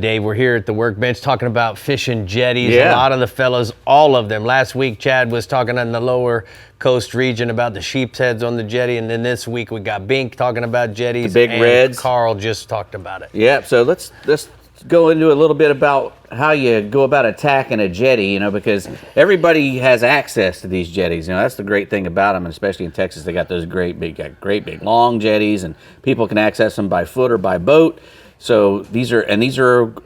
Dave, we're here at the workbench talking about fishing jetties. Yeah. A lot of the fellows, all of them. Last week, Chad was talking in the lower coast region about the sheep's heads on the jetty, and then this week we got Bink talking about jetties. The big and reds. Carl just talked about it. Yeah, so let's go into a little bit about how you go about attacking a jetty, you know, because everybody has access to these jetties. You know, that's the great thing about them, and especially in Texas, they got those great big long jetties, and people can access them by foot or by boat. So these are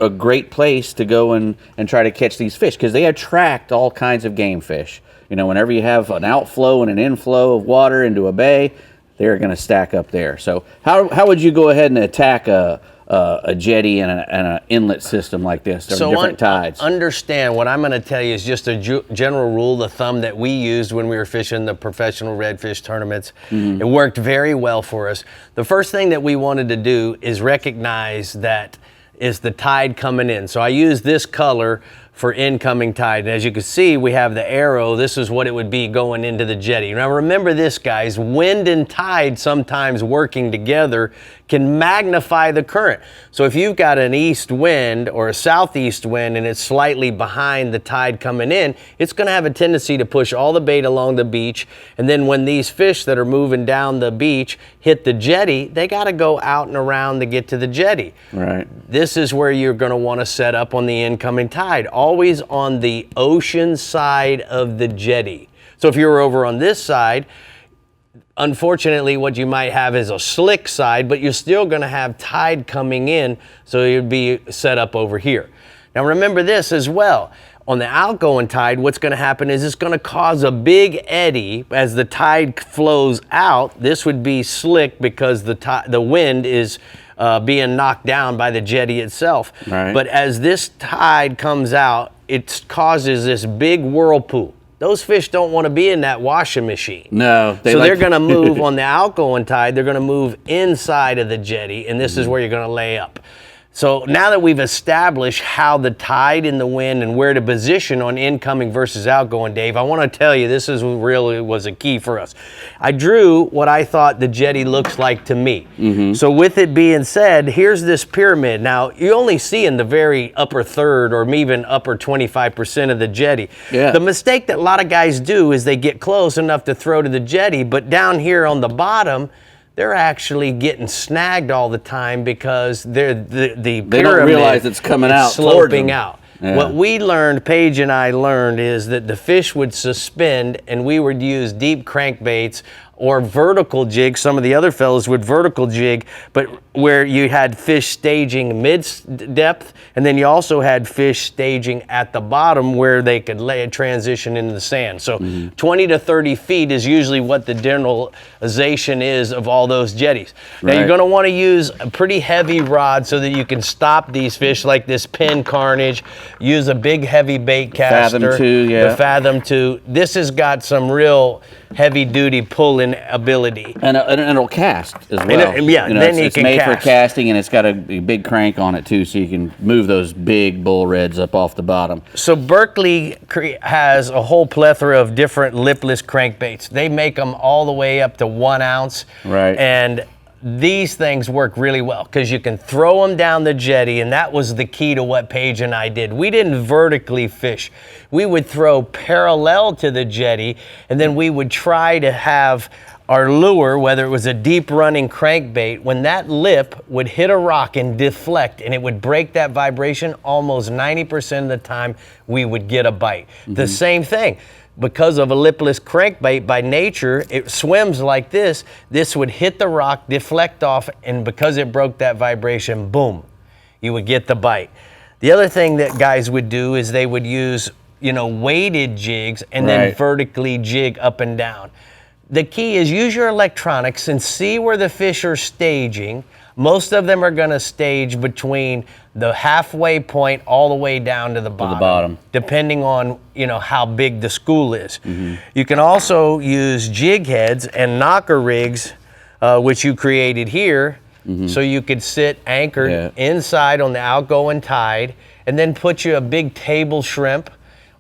a great place to go and try to catch these fish, because they attract all kinds of game fish. You know, whenever you have an outflow and an inflow of water into a bay, they're going to stack up there. So how would you go ahead and attack a jetty and an inlet system like this? So different tides. Understand what I'm going to tell you is just a general rule of thumb that we used when we were fishing the professional redfish tournaments. It worked very well for us. The first thing that we wanted to do is recognize that is the tide coming in. So I use this color for incoming tide. And as you can see, we have the arrow. This is what it would be going into the jetty. Now remember this, guys, wind and tide sometimes working together can magnify the current. So if you've got an east wind or a southeast wind and it's slightly behind the tide coming in, it's gonna have a tendency to push all the bait along the beach. And then when these fish that are moving down the beach hit the jetty, they gotta go out and around to get to the jetty. Right. This is where you're gonna wanna set up on the incoming tide, always on the ocean side of the jetty. So if you're over on this side, unfortunately, what you might have is a slick side, but you're still going to have tide coming in, so you'd be set up over here. Now remember this as well. On the outgoing tide, what's going to happen is it's going to cause a big eddy as the tide flows out. This would be slick because the wind is being knocked down by the jetty itself. Right. But as this tide comes out, it causes this big whirlpool. Those fish don't want to be in that washing machine. No. They're going to move on the outgoing tide. They're going to move inside of the jetty, and this is where you're going to lay up. So now that we've established how the tide and the wind and where to position on incoming versus outgoing, Dave, I want to tell you this is really was a key for us. I drew what I thought the jetty looks like to me. So with it being said, here's this pyramid. Now, you only see in the very upper third or even upper 25% of the jetty. Yeah. The mistake that a lot of guys do is they get close enough to throw to the jetty, but down here on the bottom, they're actually getting snagged all the time because the pyramid don't realize it's coming out, sloping out. Yeah. What we learned, Paige and I learned, is that the fish would suspend and we would use deep crankbaits or vertical jig. Some of the other fellows would vertical jig, but where you had fish staging mid-depth, and then you also had fish staging at the bottom where they could lay a transition into the sand. So 20 to 30 feet is usually what the generalization is of all those jetties. Now you're gonna wanna use a pretty heavy rod so that you can stop these fish like this Pin Carnage. Use a big heavy bait caster. Fathom 2, yeah. The Fathom 2. This has got some real heavy duty pulling ability. And it'll cast as well. Yeah, you know, then you it's can made cast. for casting, and it's got a big crank on it too, so you can move those big bull reds up off the bottom. So Berkeley has a whole plethora of different lipless crankbaits. They make them all the way up to 1 ounce. Right. And these things work really well because you can throw them down the jetty, and that was the key to what Paige and I did. We didn't vertically fish. We would throw parallel to the jetty, and then we would try to have our lure, whether it was a deep running crankbait, when that lip would hit a rock and deflect and it would break that vibration, almost 90% of the time we would get a bite. The same thing. Because of a lipless crankbait, by nature, it swims like this. This would hit the rock, deflect off, and because it broke that vibration, boom, you would get the bite. The other thing that guys would do is they would use, weighted jigs and then vertically jig up and down. The key is use your electronics and see where the fish are staging. Most of them are going to stage between the halfway point all the way down to the bottom. Depending on how big the school is. You can also use jig heads and knocker rigs, which you created here, so you could sit anchored inside on the outgoing tide, and then put you a big table shrimp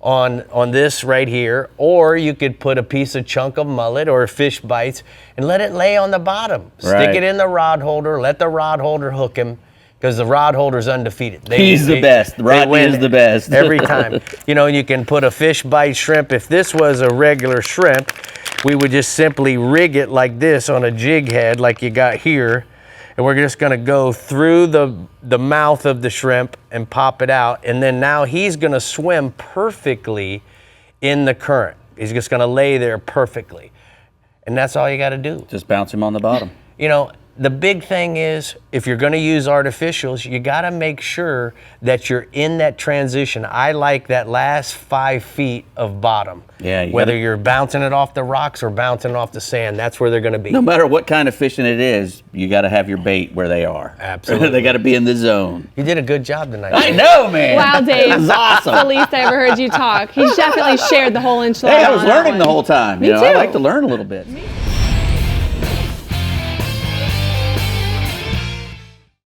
on this right here, or you could put a piece of chunk of mullet or fish bites and let it lay on the bottom. Stick it in the rod holder, let the rod holder hook him, because the rod holder's undefeated. He's the best. Rodney is the best. Every time. You know, you can put a fish bite shrimp. If this was a regular shrimp, we would just simply rig it like this on a jig head like you got here. And we're just gonna go through the mouth of the shrimp and pop it out. And then now he's gonna swim perfectly in the current. He's just gonna lay there perfectly. And that's all you gotta do. Just bounce him on the bottom. You know, the big thing is, if you're gonna use artificials, you gotta make sure that you're in that transition. I like that last 5 feet of bottom. Yeah. Whether you're bouncing it off the rocks or bouncing it off the sand, that's where they're gonna be. No matter what kind of fishing it is, you gotta have your bait where they are. Absolutely. They gotta be in the zone. You did a good job tonight. I know, man. Wow, Dave. This is awesome. That's the least I ever heard you talk. He's definitely shared the whole enchilada. Hey, I was on that learning one. the whole time. Me You know, I too. like to learn a little bit.